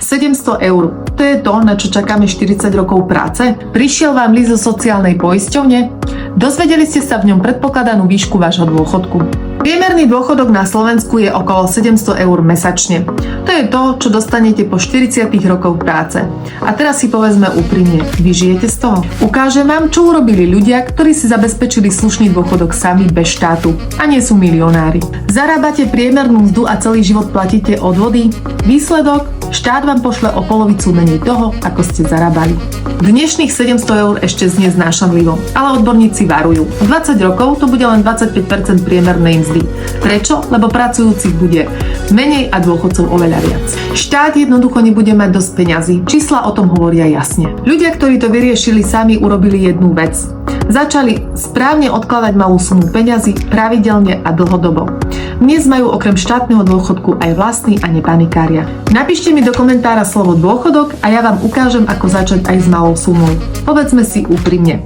700 eur. To je to, na čo čakáme 40 rokov práce? Prišiel vám list zo sociálnej poisťovne? Dozvedeli ste sa v ňom predpokladanú výšku vášho dôchodku. Priemerný dôchodok na Slovensku je okolo 700 eur mesačne. To je to, čo dostanete po 40 rokoch práce. A teraz si povedzme úprimne, vy žijete z toho? Ukážem vám, čo urobili ľudia, ktorí si zabezpečili slušný dôchodok sami bez štátu a nie sú milionári. Zarábate priemernú mzdu a celý život platíte odvody? Výsledok? Štát vám pošle o polovicu menej toho, ako ste zarábali. Dnešných 700 eur ešte znie znášanlivo, ale odborníci varujú. O 20 rokov to bude len 25% priemernej mzdy. Prečo? Lebo pracujúcich bude menej a dôchodcov oveľa viac. Štát jednoducho nebude mať dosť peňazí. Čísla o tom hovoria jasne. Ľudia, ktorí to vyriešili sami, urobili jednu vec. Začali správne odkladať malú sumu peňazí pravidelne a dlhodobo. Dnes majú okrem štátneho dôchodku aj vlastný a nepanikária. Napíšte mi do komentára slovo dôchodok a ja vám ukážem, ako začať aj s malou sumou. Povedzme si úprimne,